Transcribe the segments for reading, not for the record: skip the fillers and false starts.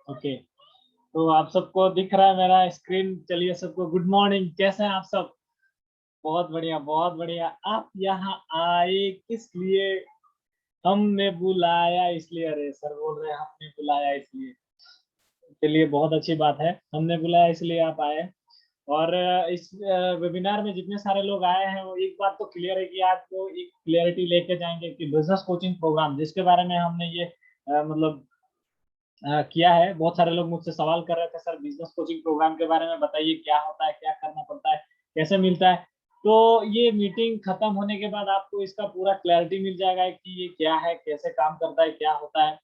Okay, तो आप सबको दिख रहा है मेरा स्क्रीन? चलिए सबको गुड मॉर्निंग, कैसे हैं आप सब? बहुत बढ़िया, बहुत बढ़िया। आप यहाँ आए किस लिए? हमने बुलाया इसलिए। अरे सर बोल रहे हैं हमने बुलाया इसलिए। चलिए बहुत अच्छी बात है, हमने बुलाया इसलिए आप आए। और इस वेबिनार में जितने सारे लोग आए हैं वो एक बात तो क्लियर है कि आपको एक क्लियरिटी लेके जाएंगे कि बिजनेस कोचिंग प्रोग्राम जिसके बारे में हमने ये मतलब किया है। बहुत सारे लोग मुझसे सवाल कर रहे थे, सर बिजनेस कोचिंग प्रोग्राम के बारे में बताइए, क्या होता है, क्या करना पड़ता है, कैसे मिलता है। तो ये मीटिंग खत्म होने के बाद आपको इसका पूरा क्लैरिटी मिल जाएगा कि ये क्या है, कैसे काम करता है, क्या होता है।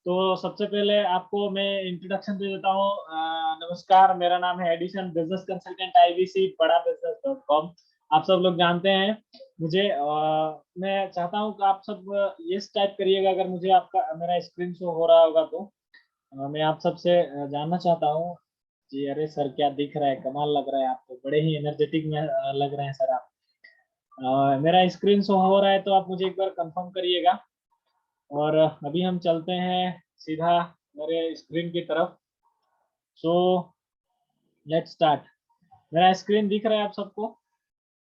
तो सबसे पहले आपको मैं इंट्रोडक्शन दे देता हूँ। नमस्कार, मेरा नाम है एडिशन, बिजनेस कंसल्टेंट आईबीसी बड़ा बिजनेस.com। आप सब लोग जानते हैं मुझे। मैं चाहता हूँ कि आप सब ये टाइप करिएगा अगर मुझे आपका मेरा स्क्रीन शो हो रहा होगा तो। मैं आप सबसे जानना चाहता हूँ जी। अरे सर क्या दिख रहा है, कमाल लग रहा है, आप तो बड़े ही एनर्जेटिक में लग रहे हैं सर आप। मेरा स्क्रीन शो हो रहा है तो आप मुझे एक बार कंफर्म करिएगा। और अभी हम चलते हैं सीधा मेरे स्क्रीन की तरफ। So let's start. मेरा स्क्रीन दिख रहा है आप सबको?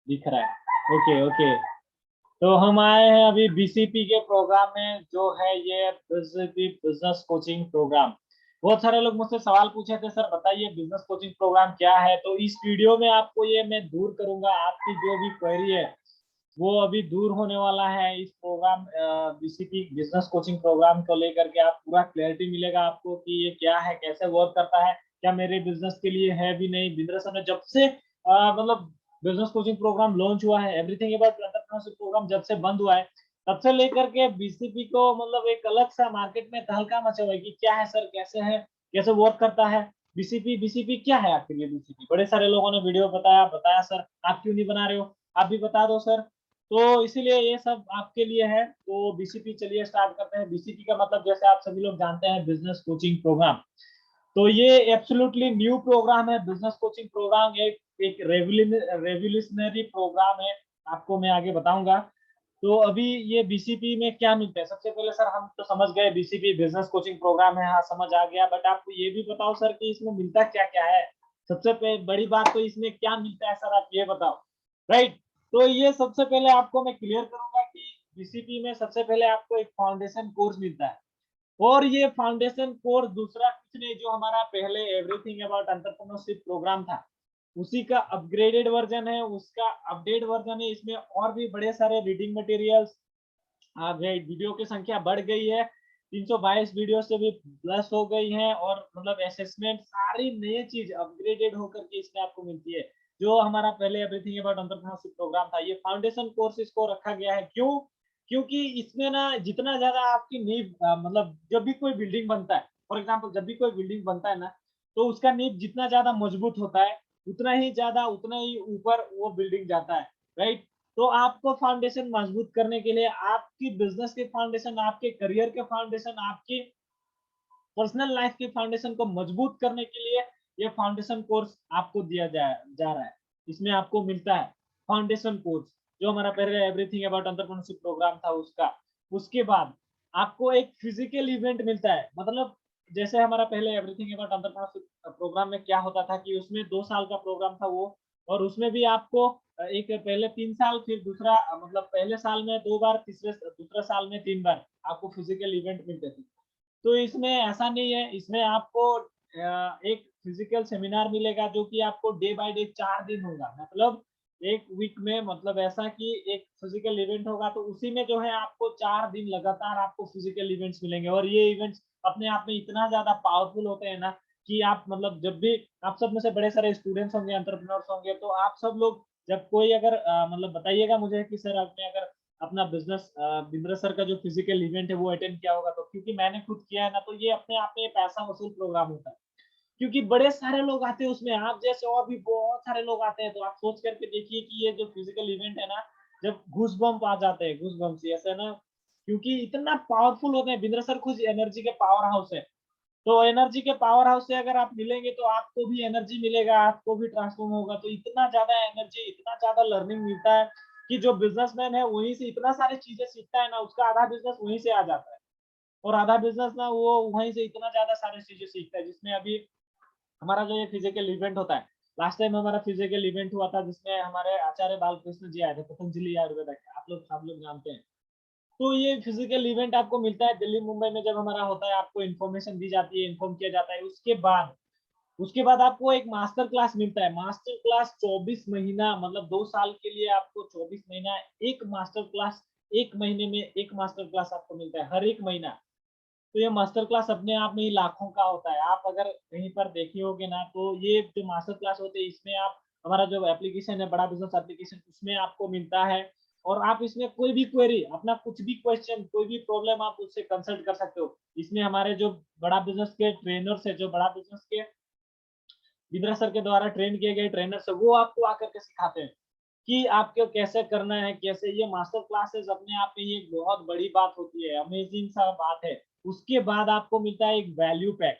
दिख रहा है, ओके ओके। तो हम आए हैं अभी बीसीपी के प्रोग्राम में, जो है ये बीसीपी बिजनेस कोचिंग प्रोग्राम। बहुत सारे लोग मुझसे सवाल पूछे थे, सर बताइए बिजनेस कोचिंग प्रोग्राम क्या है। तो इस वीडियो में आपको ये मैं दूर करूंगा, आपकी जो भी क्वेरी है वो अभी दूर होने वाला है। इस program BCP business coaching program को लेकर के आप पूरा क्लैरिटी मिलेगा आपको कि ये क्या है, कैसे वर्क करता है, क्या मेरे बिजनेस के लिए है भी नहीं। बिजनेस ने जब से मतलब बिजनेस कोचिंग प्रोग्राम लॉन्च हुआ है, एवरीथिंग अबाउट एंटरप्रेन्योरशिप प्रोग्राम जब से बंद हुआ है तब से लेकर के बीसीपी को मतलब एक अलग सा मार्केट में तहलका मचा हुआ है कि क्या है सर, कैसे है, कैसे वर्क करता है बीसीपी। बीसीपी क्या है आखिर? ये बीसीपी बड़े सारे लोगों ने वीडियो बताया बताया, सर आप क्यों नहीं बना रहे हो, आप भी बता दो सर। तो इसीलिए ये सब आपके लिए है। तो बीसीपी चलिए स्टार्ट करते हैं। बीसीपी का मतलब जैसे आप सभी लोग जानते हैं बिजनेस कोचिंग प्रोग्राम। तो ये एब्सोल्युटली न्यू प्रोग्राम है। बिजनेस कोचिंग प्रोग्राम एक रेवोल्यूशनरी प्रोग्राम है, आपको मैं आगे बताऊंगा। तो अभी ये बीसीपी में क्या मिलता है, सबसे पहले सर हम तो समझ गए बीसीपी बिजनेस कोचिंग प्रोग्राम है, हाँ समझ आ गया। बट आपको ये भी बताओ सर कि इसमें मिलता क्या क्या है। सबसे बड़ी बात तो इसमें क्या मिलता है सर, आप ये बताओ। राइट। तो ये सबसे पहले आपको मैं क्लियर करूंगा कि बीसीपी में सबसे पहले आपको एक फाउंडेशन कोर्स मिलता है। और ये फाउंडेशन कोर्स दूसरा कुछ नहीं, जो हमारा पहले एवरीथिंग अबाउट एंटरप्रेन्योरशिप प्रोग्राम था उसी का अपग्रेडेड वर्जन है, उसका अपडेट वर्जन है। इसमें और भी बड़े सारे रीडिंग मटेरियल्स आ गए, वीडियो की संख्या बढ़ गई है, 322 वीडियो से भी प्लस हो गई है। और मतलब असेसमेंट सारी नई चीज अपग्रेडेड होकर के इसमें आपको मिलती है। जो हमारा पहले एवरीथिंग अबाउट एंटरप्रेन्योरशिप प्रोग्राम था, ये फाउंडेशन कोर्स इसको रखा गया है। क्यों? क्योंकि इसमें ना जितना ज्यादा आपकी नींव मतलब जब भी कोई बिल्डिंग बनता है, फॉर एग्जाम्पल जब भी कोई बिल्डिंग बनता है ना, तो उसका नींव जितना ज्यादा मजबूत होता है उतना ही ज्यादा उतना ही ऊपर वो बिल्डिंग जाता है। राइट। तो आपको फाउंडेशन मजबूत करने के लिए, आपकी बिजनेस के फाउंडेशन, आपके करियर के फाउंडेशन, आपकी पर्सनल लाइफ के फाउंडेशन को मजबूत करने के लिए ये फाउंडेशन कोर्स आपको दिया जा रहा है। इसमें आपको मिलता है फाउंडेशन कोर्स, जो हमारा पहले एवरीथिंग अबाउट एंटरप्रेन्योरशिप प्रोग्राम था उसका। उसके बाद आपको एक फिजिकल इवेंट मिलता है। मतलब जैसे हमारा पहले एवरीथिंग अबाउट एंटरप्रेन्योरशिप प्रोग्राम में क्या होता था कि उसमें 2 साल का प्रोग्राम था वो। और उसमें भी आपको एक पहले 3 साल, फिर दूसरा मतलब पहले साल में 2 बार, तीसरे दूसरे साल में 3 बार आपको फिजिकल इवेंट मिलते थे। तो इसमें ऐसा नहीं है, इसमें आपको एक फिजिकल सेमिनार मिलेगा जो कि आपको डे बाय डे 4 दिन होगा। मतलब एक वीक में, मतलब ऐसा कि एक फिजिकल इवेंट होगा तो उसी में जो है आपको 4 दिन लगातार आपको फिजिकल इवेंट्स मिलेंगे। और ये इवेंट्स अपने आप में इतना ज्यादा पावरफुल होते हैं ना कि आप मतलब जब भी, आप सब में से बड़े सारे स्टूडेंट्स होंगे, एंटरप्रेन्योर्स होंगे, तो आप सब लोग जब कोई अगर मतलब बताइएगा मुझे कि सर आपने अगर अपना बिजनेस बिंद्रा सर का जो फिजिकल इवेंट है वो अटेंड किया होगा, तो क्योंकि मैंने खुद किया है ना, तो ये अपने आप में पैसा वसूल प्रोग्राम होता है। क्योंकि बड़े सारे लोग आते हैं उसमें, आप जैसे और भी बहुत सारे लोग आते हैं। तो आप सोच करके देखिए कि ये जो फिजिकल इवेंट है ना, जब घूस बम्प आ जाते हैं, घूस बम्प ऐसे ना, क्योंकि इतना पावरफुल होते हैं। बिंद्रा सर खुद एनर्जी के पावर हाउस है। तो एनर्जी के पावर हाउस से अगर आप मिलेंगे तो आपको भी एनर्जी मिलेगा, आपको भी ट्रांसफॉर्म होगा। तो इतना ज्यादा एनर्जी, इतना ज्यादा लर्निंग मिलता है कि जो बिजनेसमैन है वहीं से इतना सारी चीजें सीखता है ना, उसका आधा बिजनेस वहीं से आ जाता है। और आधा बिजनेस ना वो वहीं से इतना ज्यादा सारी चीजें सीखता है, जिसमें अभी हमारा जो ये फिजिकल इवेंट होता है, लास्ट टाइम हमारा फिजिकल इवेंट हुआ था जिसमें हमारे आचार्य बालकृष्ण जी आए थे, पतंजलि आयुर्वेदा के, आप लोग जानते हैं। तो ये फिजिकल इवेंट आपको मिलता है दिल्ली मुंबई में, जब हमारा होता है आपको इन्फॉर्मेशन दी जाती है, इन्फॉर्म किया जाता है। उसके बाद आपको एक मास्टर क्लास मिलता है। मास्टर क्लास 24 महीना, मतलब 2 साल के लिए आपको 24 महीना एक मास्टर क्लास, 1 महीने में 1 मास्टर क्लास आपको मिलता है हर 1 महीना। तो ये मास्टर क्लास अपने आप में ही लाखों का होता है। आप अगर कहीं पर देखे होगे ना, तो ये जो मास्टर क्लास होते हैं इसमें आप, हमारा जो एप्लीकेशन है बड़ा बिजनेस एप्लीकेशन, उसमें आपको मिलता है। और आप इसमें कोई भी क्वेरी, अपना कुछ भी क्वेश्चन, कोई भी प्रॉब्लम आप उससे कंसल्ट कर सकते हो। इसमें हमारे जो बड़ा बिजनेस के ट्रेनर्स है, जो बड़ा बिजनेस के बिंद्रा सर के द्वारा ट्रेन किए गए ट्रेनर्स है, वो आपको आकर के सिखाते हैं कि आपको कैसे करना है, कैसे। ये मास्टर क्लासेस अपने आप में ये एक बहुत बड़ी बात होती है, अमेजिंग सा बात है। उसके बाद आपको मिलता है एक वैल्यू पैक।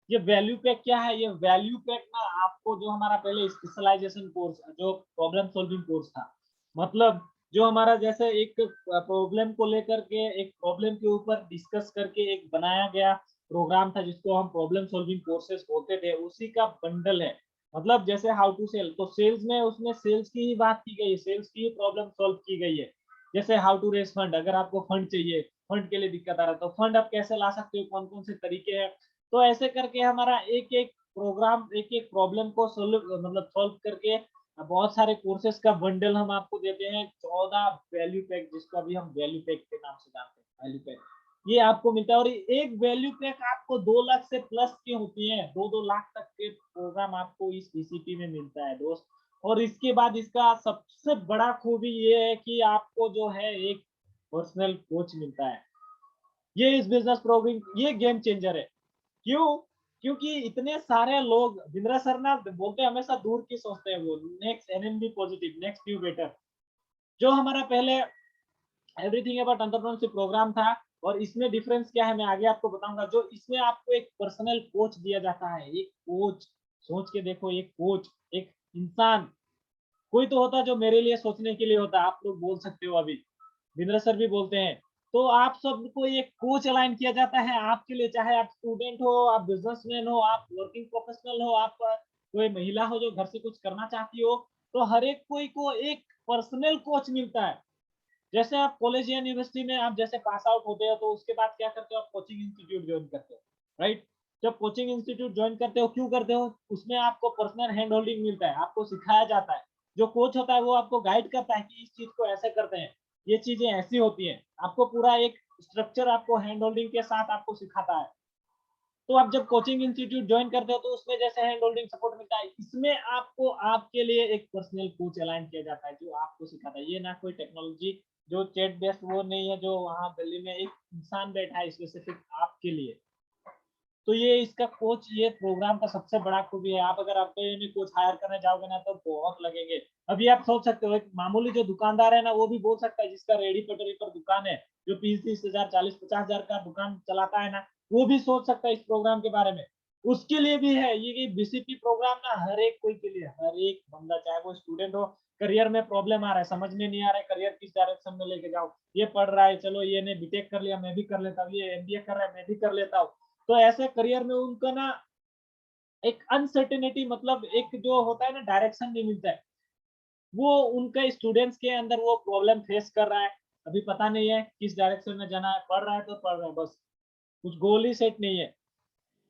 ये वैल्यू पैक क्या है? ये वैल्यू पैक ना आपको, जो हमारा पहले स्पेशलाइजेशन कोर्स, जो प्रॉब्लम सॉल्विंग कोर्स था, मतलब जो हमारा जैसे एक प्रॉब्लम को लेकर के, एक प्रॉब्लम के ऊपर डिस्कस करके एक बनाया गया प्रोग्राम था, जिसको हम प्रॉब्लम सॉल्विंग कोर्सेज बोलते थे, उसी का बंडल है। मतलब जैसे हाउ टू सेल, तो सेल्स में उसमें सेल्स की ही बात की गई है, सेल्स की ही प्रॉब्लम सॉल्व की गई है। जैसे हाउ टू रेस फंड, अगर आपको फंड चाहिए, फंड के लिए दिक्कत आ रहा है, तो फंड आप कैसे ला सकते हो, कौन कौन से तरीके हैं। तो ऐसे करके हमारा एक एक प्रोग्राम, एक एक प्रॉब्लम को सोल्व, मतलब सॉल्व करके बहुत सारे कोर्सेज का बंडल हम आपको देते हैं। 14 वैल्यू पैक, जिसको अभी हम वैल्यू पैक के नाम से जानते हैं, वैल्यू पैक, ये आपको मिलता है। और एक वैल्यू पैक आपको 2 लाख से प्लस की होती है, 2-2 लाख तक के प्रोग्राम आपको इस बीसीपी में मिलता है दोस्त। और इसके बाद इसका सबसे बड़ा खूबी ये है कि आपको जो है एक पर्सनल कोच मिलता है। ये इस बिजनेस प्रोग्राम, ये गेम चेंजर है। क्यों? क्योंकि इतने सारे लोग, बिंद्रा सर ना बोलते हैं हमेशा दूर की सोचते हैं, वो next NNB positive, next you better. जो हमारा पहले एवरीथिंग अबाउट एंटरप्रेन्योरशिप प्रोग्राम था, और इसमें डिफरेंस क्या है मैं आगे आपको बताऊंगा। जो इसमें आपको एक पर्सनल कोच दिया जाता है, एक कोच, सोच के देखो, एक कोच, एक इंसान। कोई तो होता है जो मेरे लिए सोचने के लिए होता है, आप लोग बोल सकते हो, अभी विंद्र सर भी बोलते हैं। तो आप सबको एक कोच अलाइन किया जाता है आपके लिए, चाहे आप स्टूडेंट हो, आप बिजनेसमैन हो, आप वर्किंग प्रोफेशनल हो, आप कोई महिला हो जो घर से कुछ करना चाहती हो, तो हर एक कोई को एक पर्सनल कोच मिलता है। जैसे आप कॉलेज या यूनिवर्सिटी में आप जैसे पास आउट होते हो, तो उसके बाद क्या करते हो, आप कोचिंग इंस्टीट्यूट ज्वाइन करते हो, राइट। जब कोचिंग इंस्टीट्यूट ज्वाइन करते हो, क्यों करते हो? उसमें आपको पर्सनल हैंड होल्डिंग मिलता है, आपको सिखाया जाता है। जो कोच होता है वो आपको गाइड करता है कि इस चीज को ऐसे करते हैं, ये चीजें ऐसी होती हैं। आपको पूरा एक स्ट्रक्चर आपको हैंड होल्डिंग के साथ आपको सिखाता है। तो आप जब कोचिंग इंस्टीट्यूट ज्वाइन करते हो, तो उसमें जैसे हैंड होल्डिंग सपोर्ट मिलता है, इसमें आपको आपके लिए एक पर्सनल कोच अलाइन किया जाता है, जो आपको सिखाता है। ये ना कोई टेक्नोलॉजी जो चैट बेस्ड वो नहीं है, जो वहां दिल्ली में एक इंसान बैठा है स्पेसिफिक आपके लिए। तो ये इसका कोच, ये प्रोग्राम का सबसे बड़ा खूबी है। आप अगर आपके कोच हायर करने जाओगे ना, तो बहुत लगेंगे। अभी आप सोच सकते हो, एक मामूली जो दुकानदार है ना, वो भी बोल सकता है, जिसका रेडी पटरी पर दुकान है, जो 30-30 हजार, 40-50 हजार का दुकान चलाता है ना, वो भी सोच सकता है इस प्रोग्राम के बारे में। उसके लिए भी है ये बीसीपी प्रोग्राम ना, हर एक कोई के लिए, हर एक बंदा, चाहे वो स्टूडेंट हो, करियर में प्रॉब्लम आ रहा है, समझ में नहीं आ रहा है करियर किस डायरेक्शन में लेके जाओ, ये पढ़ रहा है, चलो ये ने बीटेक कर लिया, मैं भी कर लेता हूँ, ये एमबीए कर रहा है, मैं भी कर लेता हूँ। तो ऐसे करियर में उनको ना एक अनसर्टेनिटी, मतलब एक जो होता है ना, डायरेक्शन नहीं मिलता है। वो उनके स्टूडेंट्स के अंदर वो प्रॉब्लम फेस कर रहा है। अभी पता नहीं है किस डायरेक्शन में जाना है, पढ़ रहा है तो पढ़ रहा है बस, कुछ गोल ही सेट नहीं है।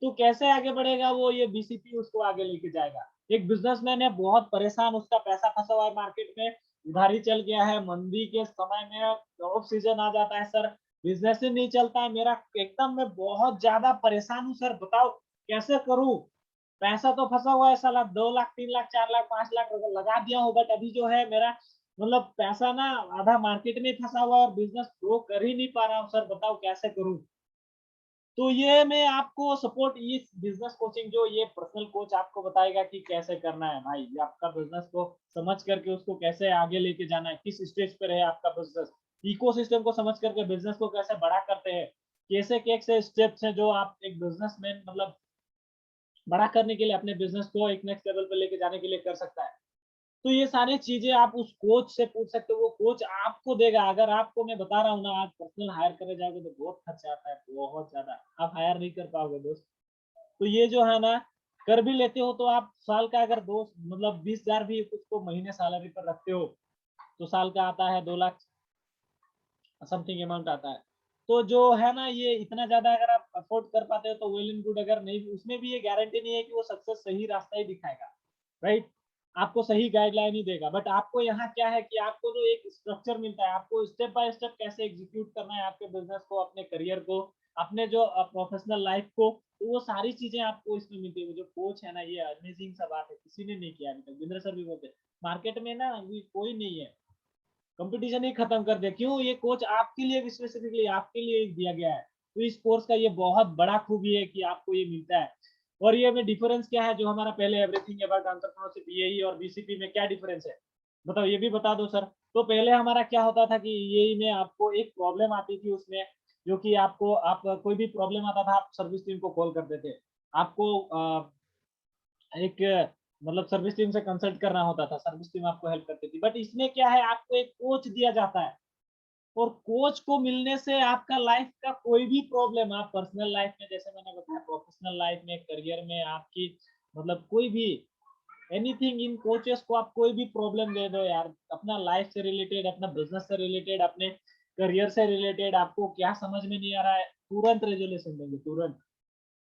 तो कैसे आगे बढ़ेगा वो? ये बीसीपी उसको आगे लेके जाएगा। एक बिजनेसमैन है, बहुत परेशान, उसका पैसा फंसा हुआ है मार्केट में, उधारी चल गया है, मंदी के समय में ऑफ सीजन आ जाता है, सर बिजनेस ही नहीं चलता है मेरा, एकदम मैं बहुत ज्यादा परेशान हूँ सर, बताओ कैसे करूँ। पैसा तो फंसा हुआ है साला, 2 लाख, 3 लाख, 4 लाख, 5 लाख लगा दिया हूँ, बट अभी जो है मेरा, मतलब पैसा ना आधा मार्केट में फंसा हुआ है, और बिजनेस ग्रो कर ही नहीं पा रहा हूँ सर, बताओ कैसे करूँ। तो ये मैं आपको सपोर्ट, इस बिजनेस कोचिंग, जो ये पर्सनल कोच आपको बताएगा कि कैसे करना है भाई, ये आपका बिजनेस को समझ करके उसको कैसे आगे लेके जाना है, किस स्टेज पर है आपका बिजनेस, इकोसिस्टम को समझ करके बिजनेस को कैसे बड़ा करते हैं, कैसे कैसे स्टेप्स हैं जो आप एक बिजनेसमैन, मतलब बड़ा करने के लिए, अपने बिजनेस को एक नेक्स्ट लेवल पे लेके जाने के लिए कर सकता है। तो ये सारी चीजें आप उस कोच से पूछ सकते हो, वो कोच आपको देगा। अगर आपको मैं बता रहा हूँ ना, आप पर्सनल हायर करने जाओगे तो बहुत खर्चा आता है, बहुत ज्यादा, आप हायर नहीं कर पाओगे दोस्त। तो ये जो है ना, कर भी लेते हो तो आप साल का अगर दो मतलब 20,000 भी उसको महीने सैलरी पर रखते हो तो साल का आता है 2 लाख समथिंग अमाउंट आता है। तो जो है ना, ये इतना ज्यादा अगर आप अफोर्ड कर पाते हो तो वेल एंड गुड, अगर नहीं, उसमें भी ये गारंटी नहीं है कि वो सक्सेस सही रास्ता ही दिखाएगा, राइट? आपको सही गाइडलाइन ही देगा, बट आपको यहाँ क्या है कि आपको जो एक स्ट्रक्चर मिलता है, आपको स्टेप बाय स्टेप कैसे एग्जीक्यूट करना है आपके बिजनेस को, अपने करियर को, अपने जो प्रोफेशनल लाइफ को, तो वो सारी चीजें आपको इसमें मिलती है। वो जो कोच है ना, ये अमेजिंग सा बात है, किसी ने नहीं किया अभी तक। जिंद्र सर भी बोलते हैं मार्केट में ना अभी कोई नहीं है, कंपटीशन ही खत्म कर दिया। क्यों? ये कोच आपके लिए, स्पेसिफिकली आपके लिए दिया गया है। तो इस कोर्स का ये बहुत बड़ा खूबी है कि आपको ये मिलता है। और ये में डिफरेंस क्या है, जो हमारा पहले एवरीथिंग अबाउट एंटरप्रेन्योरशिप यही और बीसीपी में क्या डिफरेंस है, बताओ, ये भी बता दो सर। तो पहले हमारा क्या होता था कि यही में आपको एक प्रॉब्लम आती थी उसमें, जो कि आपको, आप कोई भी प्रॉब्लम आता था, आप सर्विस टीम को कॉल करते थे। आपको एक मतलब सर्विस टीम से कंसल्ट करना होता था, सर्विस टीम आपको हेल्प करती थी। बट इसमें क्या है, आपको एक कोच दिया जाता है, और कोच को मिलने से आपका लाइफ का कोई भी प्रॉब्लम, आप पर्सनल लाइफ में, जैसे मैंने बताया, प्रोफेशनल लाइफ में, करियर में, आपकी मतलब कोई भी एनीथिंग, इन कोचेस को आप कोई भी प्रॉब्लम दे दो यार, अपना लाइफ से रिलेटेड, अपना बिजनेस से रिलेटेड, अपने करियर से रिलेटेड, आपको क्या समझ में नहीं आ रहा है, तुरंत रेजोल्यूशन देंगे, तुरंत।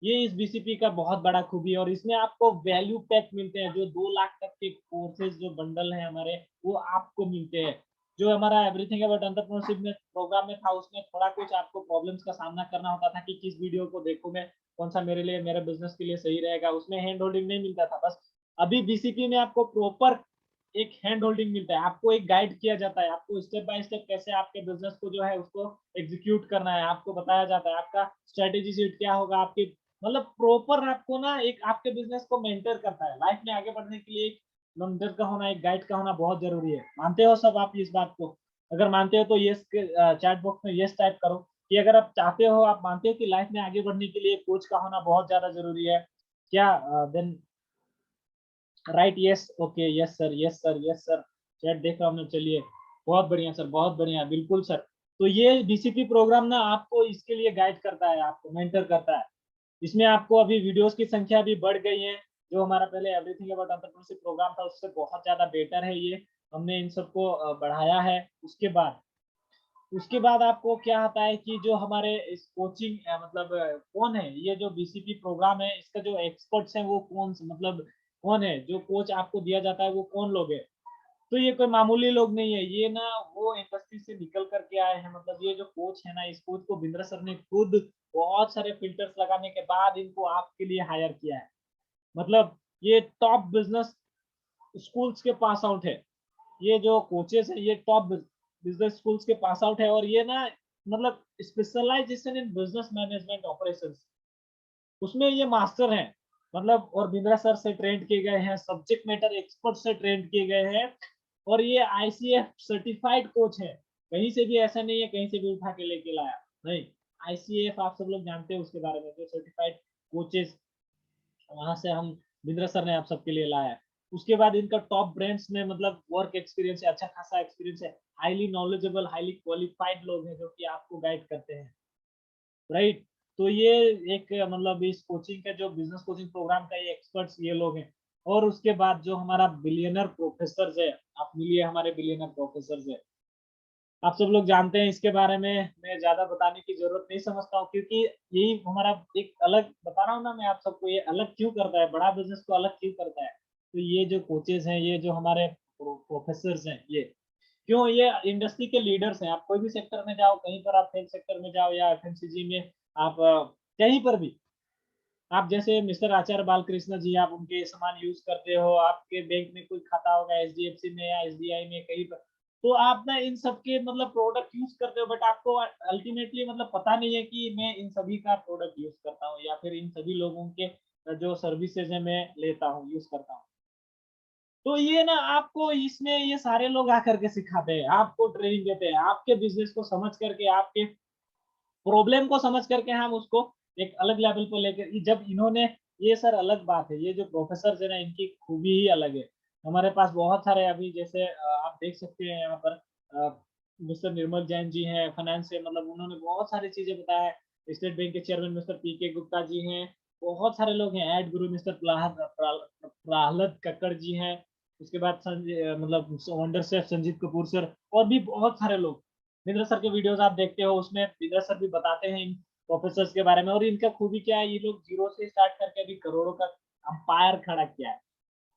ये इस बीसीपी का बहुत बड़ा खूबी है। और इसमें आपको वैल्यू पैक मिलते हैं, जो 2 लाख तक के कोर्सेज जो बंडल है हमारे, वो आपको मिलते हैं। जो हमारा एवरीथिंग अबाउट एंटरप्रेन्योरशिप में प्रोग्राम में था, उसमें थोड़ा कुछ आपको प्रॉब्लम्स का सामना करना होता था कि किस वीडियो को देखूं मैं, कौन सा मेरे लिए, मेरे बिजनेस के लिए सही रहेगा, उसमें हैंड होल्डिंग नहीं मिलता था। बस अभी बीसीपी में आपको प्रॉपर एक हैंड होल्डिंग मिलता है, आपको एक गाइड किया जाता है, आपको स्टेप बाय स्टेप कैसे आपके बिजनेस को जो है उसको एग्जीक्यूट करना है, आपको बताया जाता है, आपका स्ट्रेटेजी शीट क्या होगा, आपकी मतलब प्रॉपर आपको ना एक आपके बिजनेस को मेंटर करता है। लाइफ में आगे बढ़ने के लिए एक मेंटर का होना, एक गाइड का होना बहुत जरूरी है। मानते हो सब आप इस बात को? अगर मानते हो तो ये चैट बॉक्स में यस टाइप करो कि अगर आप चाहते हो, आप मानते हो कि लाइफ में आगे बढ़ने के लिए कोच का होना बहुत ज्यादा जरूरी है क्या? Then right, yes, okay, yes sir, yes sir, yes sir, chat देख रहा हूँ मैं, चलिए, बहुत बढ़िया सर, बहुत बढ़िया, बिल्कुल सर। तो ये बीसीपी प्रोग्राम ना आपको इसके लिए गाइड करता है, आपको मेंटर करता है। इसमें आपको अभी वीडियोस की संख्या भी बढ़ गई है। जो हमारा पहले एवरीथिंग अबाउट एंटरप्रेन्योरशिप प्रोग्राम था, उससे बहुत ज्यादा बेटर है ये, हमने इन सबको बढ़ाया है। उसके बाद आपको क्या आता है कि जो हमारे इस कोचिंग मतलब कौन है ये जो बीसीपी प्रोग्राम है, इसका जो एक्सपर्ट्स हैं वो कौन मतलब कौन है, जो कोच आपको दिया जाता है वो कौन लोग है? तो ये कोई मामूली लोग नहीं है, ये ना वो इंडस्ट्री से निकल करके आए हैं। मतलब ये जो कोच है ना, इस कोच को बिंद्रा सर ने खुद बहुत सारे फिल्टर्स लगाने के बाद इनको आपके लिए हायर किया है। मतलब ये टॉप बिजनेस स्कूल्स के पास आउट है, ये जो कोचेस है ये टॉप बिजनेस स्कूल्स के पास आउट है। और ये ना मतलब specialization in business management operations, उसमें ये मास्टर हैं। मतलब और बिंद्रा सर से ट्रेंड किए गए हैं, सब्जेक्ट मैटर एक्सपर्ट से ट्रेंड किए गए हैं, और ये आईसीएफ सर्टिफाइड कोच है। कहीं से भी ऐसा नहीं है कहीं से भी उठा के लेके लाया, नहीं। आईसीएफ आप सब लोग जानते हैं उसके बारे में, जो सर्टिफाइड कोचेस, वहां से हम बिंद्रा सर ने आप सबके लिए लाया है। उसके बाद इनका टॉप ब्रांड्स में मतलब वर्क एक्सपीरियंस है, अच्छा खासा एक्सपीरियंस है, हाईली नॉलेजेबल, हाईली क्वालिफाइड लोग हैं जो कि आपको गाइड करते हैं, राइट? तो ये एक मतलब इस कोचिंग का जो बिजनेस कोचिंग प्रोग्राम का ये एक्सपर्ट्स ये लोग हैं। और उसके बाद जो हमारा बिलियनर प्रोफेसर है, आप मिलिए हमारे बिलियनर प्रोफेसर है, आप सब लोग जानते हैं इसके बारे में, मैं ज्यादा बताने की जरूरत नहीं समझता हूँ, क्योंकि यही हमारा एक अलग, बता रहा हूँ ना मैं आप सबको, ये अलग क्यों करता है, बड़ा बिजनेस को अलग क्यों करता है। तो ये जो कोचेज हैं, ये जो हमारे प्रोफेसर हैं, ये क्यों, ये इंडस्ट्री के लीडर्स हैं। आप कोई भी सेक्टर में जाओ, कहीं पर आप हेल्थ सेक्टर में जाओ या एफएमसीजी में, आप कहीं पर भी, आप जैसे मिस्टर आचार्य बालकृष्ण जी, आप उनके सामान यूज करते हो, आपके बैंक में कोई खाता होगा, एचडीएफसी में या एसबीआई में कहीं पर, तो आप ना इन सबके मतलब प्रोडक्ट यूज करते हो, बट आपको अल्टीमेटली मतलब पता नहीं है कि मैं इन सभी का प्रोडक्ट यूज करता हूँ, या फिर इन सभी लोगों के जो सर्विसेज है मैं लेता हूँ, यूज करता हूँ। तो ये ना आपको इसमें ये सारे लोग आकर के सिखाते हैं, आपको ट्रेनिंग देते हैं, आपके बिजनेस को समझ करके, आपके प्रॉब्लम को समझ करके हम उसको एक अलग लेवल पर लेकर, जब इन्होंने, ये सर अलग बात है, ये जो प्रोफेसर है ना, इनकी खूबी ही अलग है। हमारे पास बहुत सारे अभी जैसे आप देख सकते हैं यहाँ पर मिस्टर निर्मल जैन जी हैं, फाइनेंस से मतलब उन्होंने बहुत सारी चीजें बताया है। स्टेट बैंक के चेयरमैन मिस्टर पीके गुप्ता जी हैं, बहुत सारे लोग हैं, एड गुरु मिस्टर प्रहलाद कक्कड़ जी हैं, उसके बाद संजय मतलब wonder chef Sanjeet Kapoor sir, और भी बहुत सारे लोग। विंद्र सर के वीडियोस आप देखते हो, उसमें विंद्र सर भी बताते हैं इन प्रोफेसर्स के बारे में, और इनका खूबी क्या है, ये लोग जीरो से स्टार्ट करके अभी करोड़ों का अंपायर खड़ा किया है।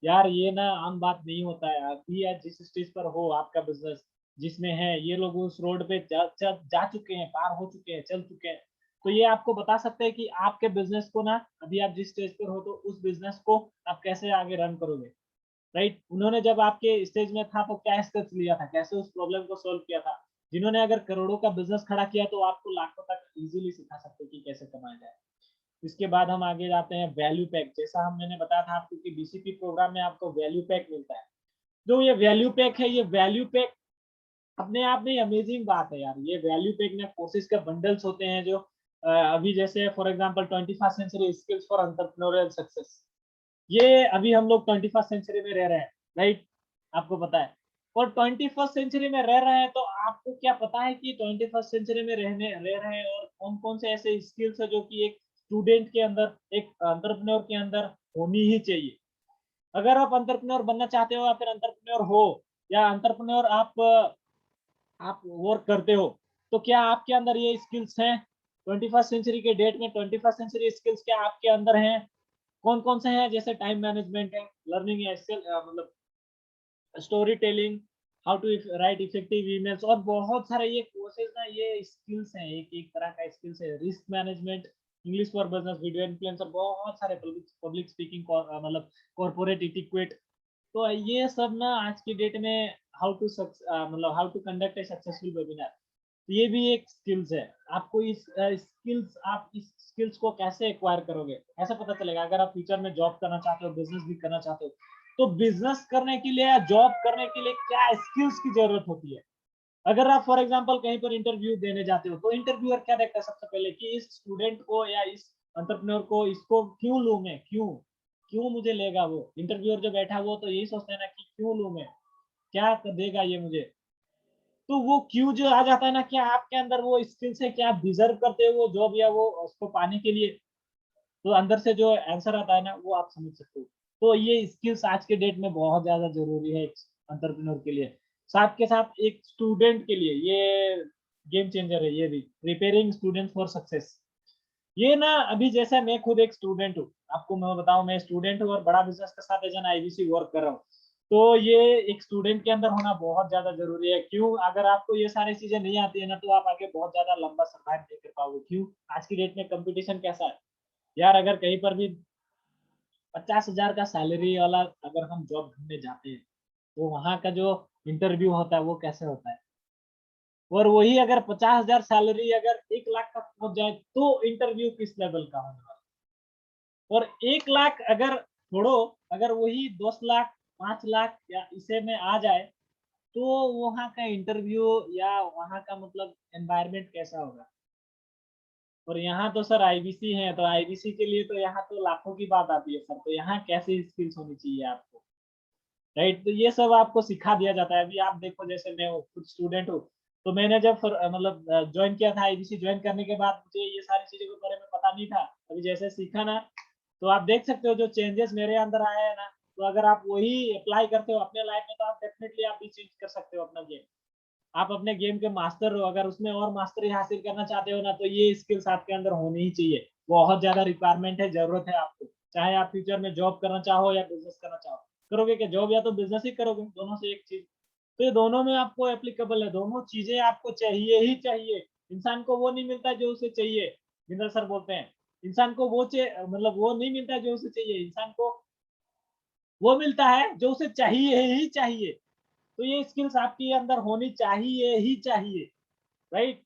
यार ये ना आम बात नहीं होता है। अभी आज जिस स्टेज पर हो आपका बिजनेस जिसमें है, ये लोग उस रोड पे जा चुके हैं, पार हो चुके हैं, चल चुके हैं। तो ये आपको बता सकते हैं कि आपके बिजनेस को ना, अभी आप जिस स्टेज पर हो तो उस बिजनेस को आप कैसे आगे रन करोगे। राइट, उन्होंने जब आपके स्टेज में था तो क्या स्टेप्स लिया था, कैसे उस प्रॉब्लम को सोल्व किया था। जिन्होंने अगर करोड़ों का बिजनेस खड़ा किया तो आपको लाखों तक इजीली सिखा सकते हैं कि कैसे कमाया जाए। इसके बाद हम आगे जाते हैं वैल्यू पैक। जैसा हम मैंने बताया था आपको कि बीसीपी प्रोग्राम में आपको वैल्यू पैक मिलता है। जो ये वैल्यू पैक है, ये वैल्यू पैक अपने आप में अमेजिंग बात है यार। ये वैल्यू पैक में कोर्सेज के बंडल्स होते हैं जो अभी जैसे for example 21st century skills for entrepreneurial success, ये अभी हम लोग 21st सेंचुरी में रह रहे हैं, राइट, आपको पता है। और 21st सेंचुरी में रह रहे हैं तो आपको क्या पता है कि 21st सेंचुरी में रह रहे हैं और कौन कौन से ऐसे स्किल्स है जो कि एक स्टूडेंट के अंदर, एक एंटरप्रेन्योर के अंदर होनी ही चाहिए। अगर आप एंटरप्रेन्योर बनना चाहते हो या फिर एंटरप्रेन्योर हो, या एंटरप्रेन्योर आप वर्क करते हो, तो क्या आपके अंदर ये स्किल्स हैं? 21st सेंचुरी के डेट में 21st सेंचुरी स्किल्स क्या आपके अंदर हैं? कौन कौन से हैं? जैसे टाइम मैनेजमेंट है, लर्निंग स्किल मतलब story telling, how to write effective emails, और बहुत सारे ये कोर्सेज ना, ये स्किल्स हैं, एक एक तरह का स्किल्स है। Risk management, English for business, video influencer, बहुत सारे पब्लिक स्पीकिंग मतलब कॉर्पोरेट इटिक्वेट। तो ये सब ना आज की डेट में हाउ टू मतलब how to conduct a successful webinar, तो ये भी एक स्किल्स है। आपको इस स्किल्स, आप इस स्किल्स को कैसे एक्वायर करोगे, ऐसा पता चलेगा। अगर आप फ्यूचर में जॉब करना चाहते हो, बिजनेस भी करना चाहते हो, तो बिजनेस करने के लिए या जॉब करने के लिए क्या स्किल्स की जरूरत होती है। अगर आप फॉर एग्जांपल कहीं पर इंटरव्यू देने जाते हो, तो इंटरव्यूअर क्या देखता है सबसे पहले कि इस स्टूडेंट को या इस एंटरप्रेन्योर को, इसको क्यों लूं मैं, क्यों क्यों मुझे लेगा। वो इंटरव्यूअर जो बैठा वो तो यही सोचता है ना कि क्यों लूं मैं, क्या देगा ये मुझे। तो वो क्यों जो आ जाता है ना, क्या आपके अंदर वो स्किल्स है, क्या आप डिजर्व करते हो वो जॉब या वो उसको पाने के लिए। तो अंदर से जो आंसर आता है ना, वो आप समझ सकते हो। तो ये स्किल्स आज के डेट में बहुत ज्यादा जरूरी है एक एंटरप्रेन्योर के लिए। साथ के साथ एक स्टूडेंट के लिए ये गेम चेंजर है, ये भी प्रिपेयरिंग स्टूडेंट फॉर सक्सेस। ये ना अभी जैसे मैं खुद एक स्टूडेंट हूँ, आपको मैं बताऊं, मैं स्टूडेंट हूँ और बड़ा बिजनेस के साथ एज एन आईबीसी वर्क कर रहा हूँ। तो ये एक स्टूडेंट के अंदर होना बहुत ज्यादा जरूरी है। क्यों? अगर आपको ये सारी चीजें नहीं आती है ना, तो आप आगे बहुत ज्यादा लंबा सर्वाइव नहीं कर पाओगे। क्यों? आज की डेट में कंपटीशन कैसा है यार। अगर कहीं पर भी 50,000 का सैलरी वाला अगर हम जॉब ढूंढने जाते हैं, तो वहां का जो इंटरव्यू होता है वो कैसे होता है। और वही अगर 50,000 सैलरी अगर 1 लाख तक पहुंच जाए तो इंटरव्यू किस लेवल का होने वाला है। और 1 लाख अगर छोड़ो, अगर वही 10 लाख, 5 लाख या इसे में आ जाए, तो वहाँ का इंटरव्यू या वहाँ का मतलब एनवायरनमेंट कैसा होगा। और यहाँ तो सर आईबीसी है, तो आईबीसी के लिए तो यहाँ तो लाखों की बात आती है सर। तो यहाँ कैसी स्किल्स होनी चाहिए आपको, राइट। तो ये सब आपको सिखा दिया जाता है। अभी आप देखो, जैसे मैं खुद स्टूडेंट हूँ, तो मैंने जब मतलब ज्वाइन किया था आईबीसी, ज्वाइन करने के बाद मुझे ये सारी चीजों के बारे में पता नहीं था। अभी जैसे सीखा ना, तो आप देख सकते हो जो चेंजेस मेरे अंदर आए हैं ना। तो अगर आप वही अप्लाई करते हो अपने लाइफ में, तो आप डेफिनेटली आप भी चेंज कर सकते हो अपना गेम। आप अपने गेम के मास्टर हो, अगर उसमें और मास्टरी हासिल करना चाहते हो ना, तो ये स्किल्स आपके अंदर होनी ही चाहिए। बहुत ज्यादा रिक्वायरमेंट है, जरूरत है आपको। चाहे आप फ्यूचर में जॉब करना चाहो या बिजनेस करना चाहो। करोगे क्या जॉब या तो बिजनेस ही करोगे, दोनों से एक चीज। तो ये दोनों में आपको एप्लीकेबल है, दोनों चीजें आपको चाहिए ही चाहिए। इंसान को वो नहीं मिलता जो उसे चाहिए। जिंदर सर बोलते हैं, इंसान को वो मतलब वो नहीं मिलता जो उसे चाहिए, इंसान को वो मिलता है जो उसे चाहिए ही चाहिए। तो ये स्किल्स आपके अंदर होनी चाहिए ही चाहिए, राइट।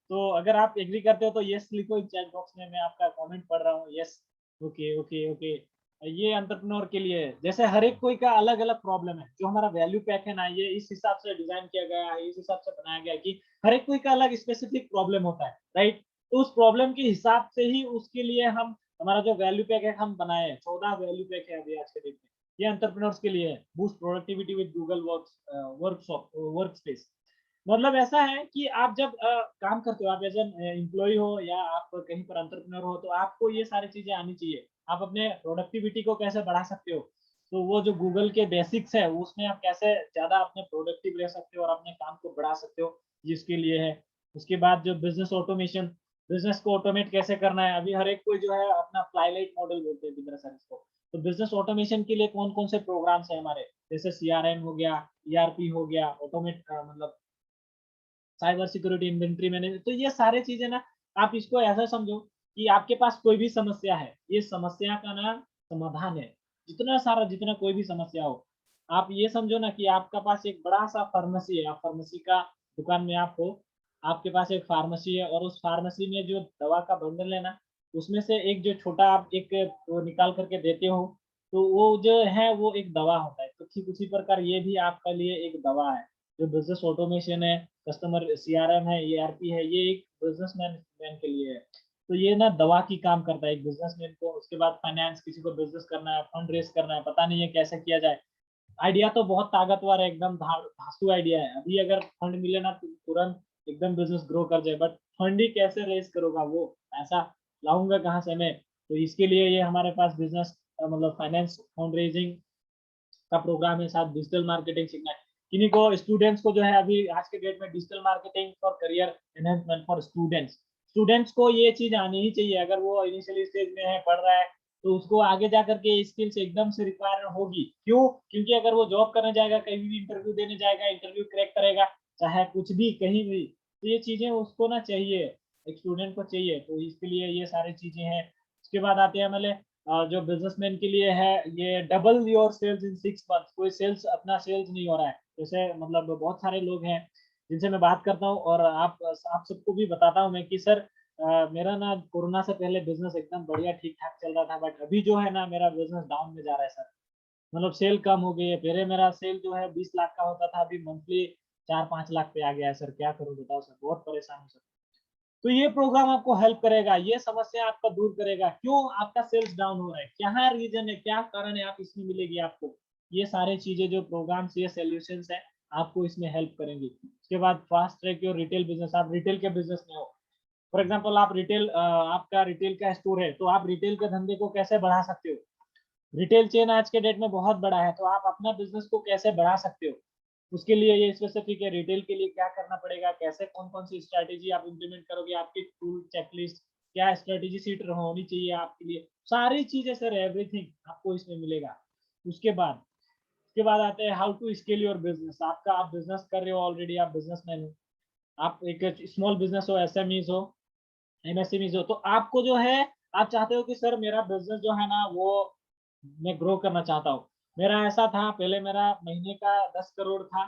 तो अगर आप एग्री करते हो तो यस लिखो चैट बॉक्स में, मैं आपका कमेंट पढ़ रहा हूँ। Yes, okay okay okay. ये एंटरप्रेन्योर के लिए है। जैसे हर एक कोई का अलग अलग प्रॉब्लम है, जो हमारा वैल्यू पैक है ना, ये इस हिसाब से डिजाइन किया गया है, इस हिसाब से बनाया गया है कि हर एक कोई का अलग स्पेसिफिक प्रॉब्लम होता है, राइट। तो उस प्रॉब्लम के हिसाब से ही उसके लिए हम, हमारा जो वैल्यू पैक है हम बनाए हैं। 14 वैल्यू पैक है अभी आज के डेट में। ये एंटरप्रेन्योर्स के लिए है। Boost productivity with Google work space. मतलब ऐसा है कि आप जब काम करते हो, आप एज एन एम्प्लॉय हो या आप कहीं पर एंटरप्रेन्योर हो, तो आपको ये सारी चीजें आनी चाहिए। आप अपने प्रोडक्टिविटी को कैसे बढ़ा सकते हो, तो वो जो गूगल के बेसिक्स है उसमें आप कैसे ज्यादा अपने प्रोडक्टिव रह सकते हो और अपने काम को बढ़ा सकते हो, जिसके लिए है। उसके बाद जो बिजनेस ऑटोमेशन, बिजनेस को ऑटोमेट कैसे करना है। अभी हर एक कोई जो है अपना फ्लाईलाइट मॉडल बोलते हैं बिजनेस इसको। तो बिजनेस ऑटोमेशन के लिए कौन कौन से प्रोग्राम्स है हमारे, जैसे सीआरएम हो गया, ईआरपी हो गया, ऑटोमेट मतलब साइबर सिक्योरिटी, इन्वेंटरी मैनेजमेंट। तो ये सारी चीजें ना, आप इसको ऐसा समझो कि आपके पास कोई भी समस्या है, ये समस्या का ना समाधान है। जितना सारा, जितना कोई भी समस्या हो, आप ये समझो ना कि आपका पास एक बड़ा सा फार्मेसी है, आप फार्मेसी का दुकान में आप हो, आपके पास एक फार्मेसी है और उस फार्मेसी में जो दवा का बंडल है ना, उसमें से एक जो छोटा आप एक वो निकाल करके देते हो, तो वो जो है वो एक दवा होता है। तो ठीक उसी प्रकार ये भी आपके लिए एक दवा है। जो बिजनेस ऑटोमेशन है, कस्टमर सीआरएम है, ईआरपी है, ये एक बिजनेसमैन मैन के लिए है। तो ये ना दवा की काम करता है एक बिजनेसमैन को। उसके बाद फाइनेंस, किसी को बिजनेस करना है, फंड रेज करना है, पता नहीं है कैसे किया जाए। आइडिया तो बहुत ताकतवर है, एकदम धांसू आइडिया है। अभी अगर फंड मिले ना तो तुरंत एकदम बिजनेस ग्रो कर जाए, बट फंड ही कैसे रेज करूंगा, वो पैसा लाऊंगा कहाँ से मैं। तो इसके लिए ये हमारे पास बिजनेस मतलब फाइनेंस, फंड रेजिंग का प्रोग्राम है, साथ डिजिटल मार्केटिंग सीखना है। किन्हीं को स्टूडेंट्स को जो है अभी आज के डेट में digital marketing for career enhancement for students, students को ये चीज आनी ही चाहिए। अगर वो इनिशियली स्टेज में है, पढ़ रहा है, तो उसको आगे जा करके स्किल्स एकदम से रिक्वायर होगी। क्यों? क्योंकि अगर वो जॉब करने जाएगा, कहीं भी इंटरव्यू देने जाएगा, इंटरव्यू क्रैक करेगा, चाहे कुछ भी कहीं भी, तो ये चीजें उसको ना चाहिए, एक स्टूडेंट को चाहिए। तो इसके लिए ये सारी चीजें हैं। उसके बाद आते हैं हमारे जो बिजनेसमैन के लिए है, ये double your sales in 6 months. कोई सेल्स, अपना सेल्स नहीं हो रहा है, जैसे मतलब बहुत सारे लोग हैं जिनसे मैं बात करता हूँ, और आप सबको भी बताता हूँ मैं कि सर मेरा ना कोरोना से पहले बिजनेस एकदम बढ़िया ठीक ठाक चल रहा था, बट अभी जो है ना मेरा बिजनेस डाउन में जा रहा है सर। मतलब सेल कम हो गई है। पहले मेरा सेल जो है 20 लाख का होता था, अभी मंथली 4-5 लाख पे आ गया है सर। क्या करूँ बताओ सर, बहुत परेशान हूँ सर। तो ये प्रोग्राम आपको हेल्प करेगा, ये समस्या आपका दूर करेगा। क्यों आपका सेल्स डाउन हो रहा है, क्या रीजन है, क्या कारण है, आप इसमें मिलेगी आपको। ये सारी चीजें जो प्रोग्राम्स, ये सॉल्यूशंस है, आपको इसमें हेल्प करेंगी। उसके बाद fast track your retail business. आप रिटेल के बिजनेस में हो, फॉर एग्जाम्पल आप रिटेल, आपका रिटेल का स्टोर है, तो आप रिटेल के धंधे को कैसे बढ़ा सकते हो। रिटेल चेन आज के डेट में बहुत बड़ा है, तो आप अपना बिजनेस को कैसे बढ़ा सकते हो। उसके लिए ये स्पेसिफिक है, रिटेल के लिए क्या करना पड़ेगा, कैसे कौन कौन सी स्ट्रैटेजी आप इम्प्लीमेंट करोगे, आपकी टूल चेकलिस्ट, क्या स्ट्रैटेजी सीट होनी चाहिए आपके लिए, सारी चीजें सर, एवरीथिंग आपको इसमें मिलेगा। उसके बाद आते हैं how to scale your business. आपका, आप बिजनेस कर रहे हो ऑलरेडी, आप बिजनेसमैन हो, आप एक स्मॉल बिजनेस हो, एसएमईज हो, एमएसएमईज हो, तो आपको जो है, आप चाहते हो कि सर मेरा बिजनेस जो है ना वो मैं ग्रो करना चाहता हूँ। मेरा ऐसा था, पहले मेरा महीने का 10 करोड़ था,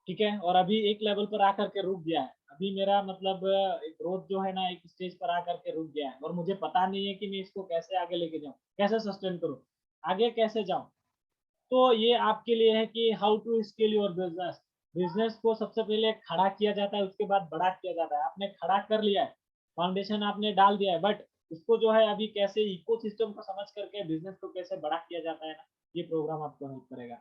ठीक है, और अभी एक लेवल पर आकर के रुक गया है। अभी मेरा मतलब ग्रोथ जो है ना एक स्टेज पर आकर के रुक गया है, और मुझे पता नहीं है कि मैं इसको कैसे आगे लेके जाऊँ, कैसे सस्टेन करूँ, आगे कैसे जाऊँ। तो ये आपके लिए है कि how to scale your business. Business को सबसे पहले खड़ा किया जाता है, उसके बाद बड़ा किया जाता है। आपने खड़ा कर लिया है, फाउंडेशन आपने डाल दिया है, बट उसको जो है अभी कैसे इकोसिस्टम को समझ करके बिजनेस को कैसे बड़ा किया जाता है ना, ये प्रोग्राम आपको हेल्प करेगा।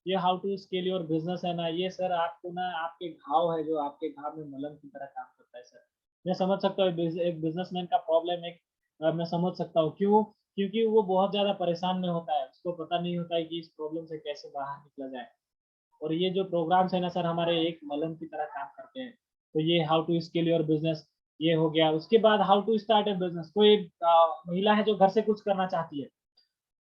ये how to scale your business है ना, ये सर आपको ना, आपके घाव है जो आपके घाव में मलहम की तरह काम करता है सर। मैं समझ सकता हूँ एक बिजनेसमैन का प्रॉब्लम, एक मैं समझ सकता हूँ। क्यों? क्योंकि वो बहुत ज्यादा परेशान में होता है, उसको पता नहीं होता है कि इस प्रॉब्लम से कैसे बाहर निकला जाए। और ये जो प्रोग्राम्स है ना सर, हमारे एक मलहम की तरह काम करते हैं। तो ये how to scale your business, ये हो गया। उसके बाद how to start a business. कोई महिला है जो घर से कुछ करना चाहती है,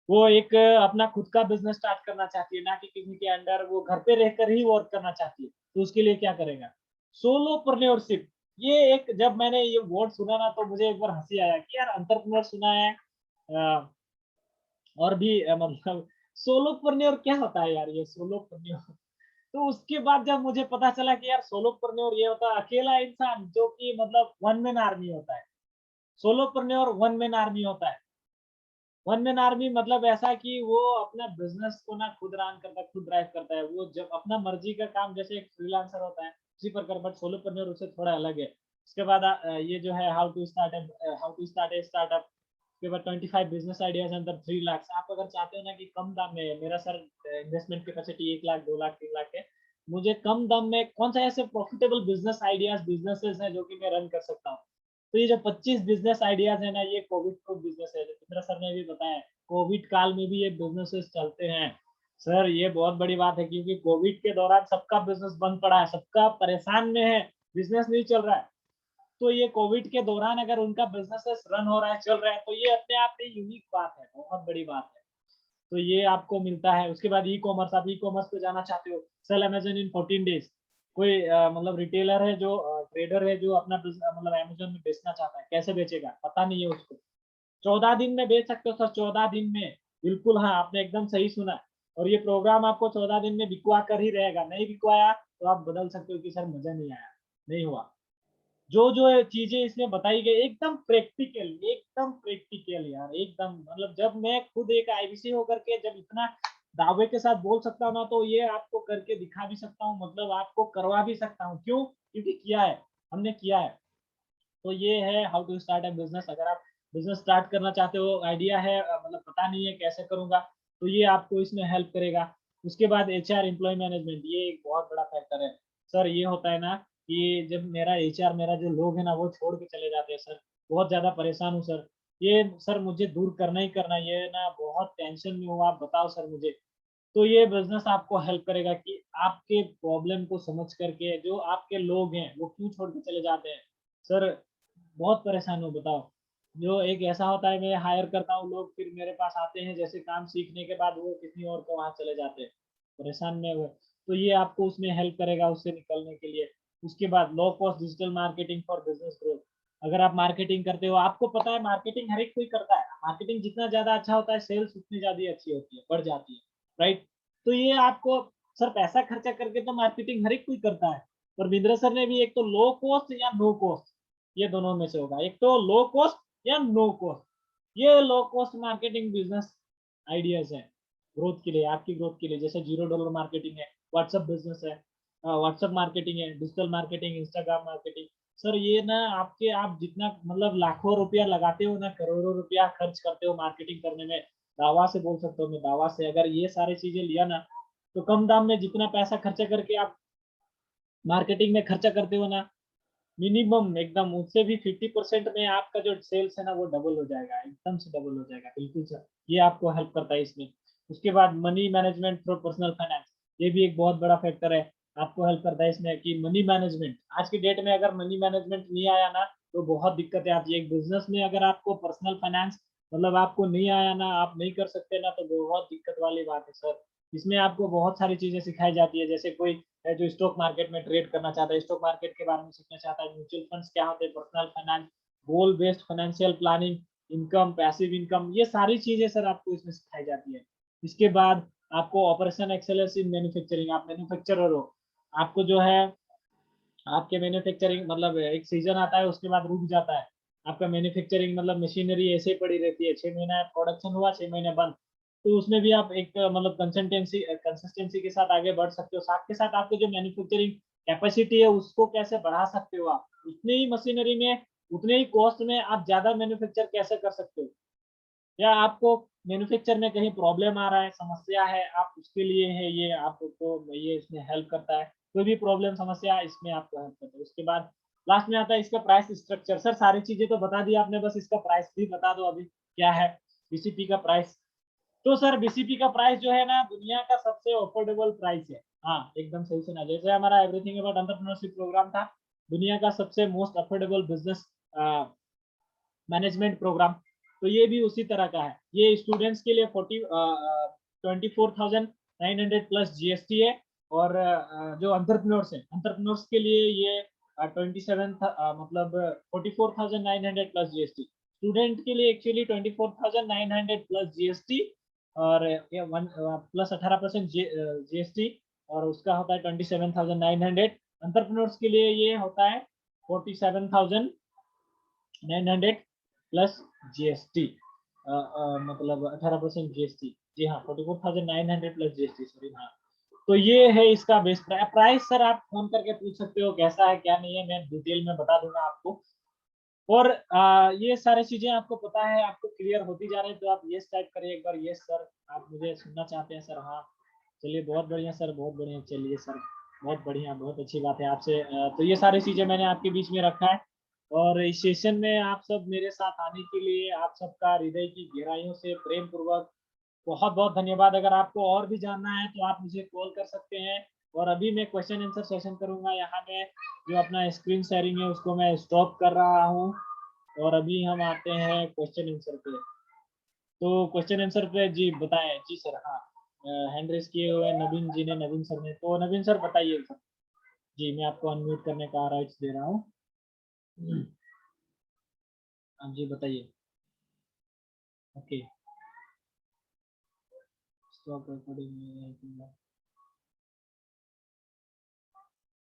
वो एक अपना खुद का बिजनेस स्टार्ट करना चाहती है, ना कि किसी के अंडर, वो घर पे रहकर ही वर्क करना चाहती है, तो उसके लिए क्या करेगा? सोलोप्रेन्योरशिप। ये एक, जब मैंने ये वर्ड सुना ना, तो मुझे एक बार हंसी आया कि यार एंटरप्रेन्योर सुना है, अ, और भी मतलब सोलोप्रेन्योर क्या होता है यार, ये सोलोप्रेन्योर। तो उसके बाद जब मुझे पता चला कि यार सोलोप्रेन्योर ये होता है अकेला इंसान, जो कि मतलब वन मैन आर्मी होता है। सोलोप्रेन्योर वन मैन आर्मी होता है। वन मैन आर्मी मतलब ऐसा कि वो अपना बिजनेस को ना खुद रन करता है, खुद ड्राइव करता है, वो जब अपना मर्जी का काम, जैसे एक फ्रीलांसर होता है उसी प्रकार, बट सोलोप्रेन्योर उससे थोड़ा अलग है। उसके बाद ये जो है how to start a startup. उसके बाद 25 बिजनेस आइडियाज अंदर 3 लाख। आप अगर चाहते हो ना कि कम दाम में, मेरा sir investment capacity 1 lakh 2 lakh 3 lakh है, मुझे कम दाम में कौन सा ऐसे प्रॉफिटेबल बिजनेस आइडियाज बिजनेसेस हैं जो कि मैं रन कर सकता हूँ। तो ये जो 25 बिजनेस आइडियाज है ना, ये कोविड प्रूफ बिजनेस है, जितेंद्र सर ने भी बताया, कोविड काल में भी ये बिजनेसेस चलते हैं। सर ये बहुत बड़ी बात है, क्योंकि कोविड के दौरान सबका बिजनेस बंद पड़ा है, सबका परेशान में है, बिजनेस नहीं चल रहा है। तो ये कोविड के दौरान अगर उनका बिजनेस रन हो रहा है, चल रहा है, तो ये अपने आप में यूनिक बात है, बहुत बड़ी बात है। तो ये आपको मिलता है। उसके बाद ई कॉमर्स, आप ई कॉमर्स पे जाना चाहते हो, सेल अमेजन इन 14 डेज। कोई मतलब रिटेलर है जो ट्रेडर है जो अपना मतलब अमेजन में बेचना चाहता है, कैसे बेचेगा पता नहीं है उसको, 14 दिन में बेच सकते हो सर, 14 दिन में। बिल्कुल हाँ, आपने एकदम सही सुना। और ये प्रोग्राम आपको 14 दिन में बिकवा कर ही रहेगा, नहीं बिकवाया तो आप बदल सकते हो कि सर मजा नहीं आया, नहीं हुआ। जो जो चीजें इसमें बताई गई एकदम प्रैक्टिकल यार, एकदम मतलब जब मैं खुद एक आईबीसी होकर के जब इतना दावे के साथ बोल सकता हूँ ना, तो ये आपको करके दिखा भी सकता हूँ, मतलब आपको करवा भी सकता हूँ। क्यों? क्योंकि किया है, हमने किया है। तो ये है how to start a business. अगर आप बिजनेस स्टार्ट करना चाहते हो, आइडिया है मतलब पता नहीं है कैसे करूंगा, तो ये आपको इसमें हेल्प करेगा। उसके बाद एचआर एम्प्लॉय मैनेजमेंट, ये एक बहुत बड़ा फैक्टर है सर। ये होता है ना कि जब मेरा एचआर, मेरा जो लोग है ना वो छोड़ के चले जाते हैं सर, बहुत ज्यादा परेशान हूँ सर। ये सर मुझे दूर करना ही करना, ये ना बहुत टेंशन में हूँ, आप बताओ सर मुझे। तो ये बिजनेस आपको हेल्प करेगा कि आपके प्रॉब्लम को समझ करके जो आपके लोग हैं वो क्यों छोड़ के चले जाते हैं। सर बहुत परेशान हूँ, बताओ। जो एक ऐसा होता है, मैं हायर करता हूँ लोग, फिर मेरे पास आते हैं, जैसे काम सीखने के बाद वो किसी और को वहां चले जाते हैं, परेशान में हुए। तो ये आपको उसमें हेल्प करेगा उससे निकलने के लिए। उसके बाद low cost digital marketing for business growth. अगर आप मार्केटिंग करते हो, आपको पता है मार्केटिंग हर एक कोई करता है, मार्केटिंग जितना ज्यादा अच्छा होता है, सेल्स उतनी ज्यादा अच्छी होती है, बढ़ जाती है, राइट। तो ये आपको सर पैसा खर्चा करके तो मार्केटिंग हर एक कोई करता है, पर बिंद्रा सर ने भी एक तो लो कॉस्ट या नो कॉस्ट, ये दोनों में से होगा, एक तो लो कॉस्ट या नो कॉस्ट। ये low cost marketing business ideas है ग्रोथ के लिए, आपकी ग्रोथ के लिए। जैसे $0 मार्केटिंग है, व्हाट्सएप बिजनेस है, व्हाट्सएप मार्केटिंग है, digital marketing, Instagram marketing. Sir ये ना आपके, आप जितना मतलब लाखों रुपया लगाते हो ना, करोड़ों रुपया खर्च करते हो मार्केटिंग करने में, दावा से बोल सकते हो मैं, दावा से, अगर ये सारी चीजें लिया ना, तो कम दाम में जितना पैसा खर्चा करके आप मार्केटिंग में खर्चा करते हो ना, मिनिमम एकदम उससे भी 50% में आपका जो सेल्स है ना वो डबल हो जाएगा, एकदम से डबल हो जाएगा, बिल्कुल सर। ये आपको हेल्प करता है इसमें। उसके बाद money management through personal finance, ये भी एक बहुत बड़ा फैक्टर है, आपको हेल्प करता है इसमें कि मनी मैनेजमेंट। आज की डेट में अगर मनी मैनेजमेंट नहीं आया ना, तो बहुत दिक्कत है। आप ये एक बिजनेस में अगर आपको पर्सनल फाइनेंस मतलब आपको नहीं आया ना, आप नहीं कर सकते ना, तो बहुत दिक्कत वाली बात है सर। इसमें आपको बहुत सारी चीजें सिखाई जाती है, जैसे कोई है जो स्टॉक मार्केट में ट्रेड करना चाहता है, स्टॉक मार्केट के बारे में सीखना चाहता है, म्यूचुअल फंड्स क्या होते हैं, पर्सनल फाइनेंस, गोल based financial planning, income, passive income, ये सारी चीजें सर आपको इसमें सिखाई जाती है। इसके बाद आपको ऑपरेशन एक्सेलेंस इन मैन्युफैक्चरिंग, आप मैन्युफैक्चरर हो, आपको जो है आपके मैन्युफैक्चरिंग मतलब एक सीजन आता है उसके बाद रुक जाता है आपका मैन्युफैक्चरिंग, मतलब मशीनरी ऐसे ही पड़ी रहती है, 6 महीना प्रोडक्शन हुआ, 6 महीने बंद। तो उसमें भी आप एक मतलब कंसिस्टेंसी के साथ आगे बढ़ सकते हो। साथ के साथ आपको जो मैन्युफैक्चरिंग कैपेसिटी है उसको कैसे बढ़ा सकते हो, आप उतनी ही मशीनरी में उतने ही कॉस्ट में आप ज्यादा मैन्युफैक्चर कैसे कर सकते हो, या आपको मैन्युफैक्चर में कहीं प्रॉब्लम आ रहा है, समस्या है, आप उसके लिए है ये, आपको ये इसमें हेल्प करता है। कोई भी प्रॉब्लम समस्या इसमें आपको हेल्प करता है। उसके बाद लास्ट में आता है इसका प्राइस स्ट्रक्चर। सर सारी चीजें तो बता दी आपने, बस इसका प्राइस भी बता दो अभी क्या है बीसीपी का प्राइस। तो सर बीसीपी का प्राइस जो है ना, दुनिया का सबसे अफोर्डेबल प्राइस है। हाँ एकदम सही सुना, जैसे हमारा एवरीथिंग अबाउट एंटरप्रेन्योरशिप प्रोग्राम था, दुनिया का सबसे most affordable business management program, तो ये भी उसी तरह का है। ये स्टूडेंट्स के लिए 24,900 प्लस जीएसटी है, और जो अंतरप्रेन्योर्स के लिए ये 27 मतलब 44,900 प्लस जीएसटी। स्टूडेंट के लिए एक्चुअली 24,900 प्लस जीएसटी, और ये वन प्लस 18% जीएसटी, और उसका होता है 27,900। अंतरप्रेन्योर्स के लिए ये होता है 47,900 प्लस जीएसटी, मतलब 18% जीएसटी। जी हाँ, 44,900 प्लस जीएसटी, सॉरी हाँ। तो ये है इसका बेस्ट प्राइस। सर आप फोन करके पूछ सकते हो कैसा है क्या नहीं है, मैं डिटेल में बता दूंगा आपको। और ये सारी चीजें आपको पता है, आपको क्लियर होती जा रही है, तो आप यस टाइप करिए एक बार। यस सर, आप मुझे सुनना चाहते हैं सर? हाँ, चलिए बहुत बढ़िया सर, बहुत बढ़िया। चलिए सर, बहुत बढ़िया, बहुत अच्छी बात है आपसे। तो ये सारी चीजें मैंने आपके बीच में रखा है, और इस सेशन में आप सब मेरे साथ आने के लिए आप सबका हृदय की गहराइयों से प्रेम पूर्वक बहुत बहुत धन्यवाद। अगर आपको और भी जानना है तो आप मुझे कॉल कर सकते हैं। और अभी मैं क्वेश्चन आंसर सेशन करूंगा। यहाँ मैं जो अपना स्क्रीन शेयरिंग है उसको मैं स्टॉप कर रहा हूँ, और अभी हम आते हैं क्वेश्चन आंसर पे। तो क्वेश्चन आंसर पे जी बताएं। जी सर, हाँ, हैंड रेस किए हुए नवीन जी ने, नवीन सर ने। तो नवीन सर बताइए सर। जी, मैं आपको अनम्यूट करने का राइट्स दे रहा हूँ। आप जी बताइए। Okay, stop recording.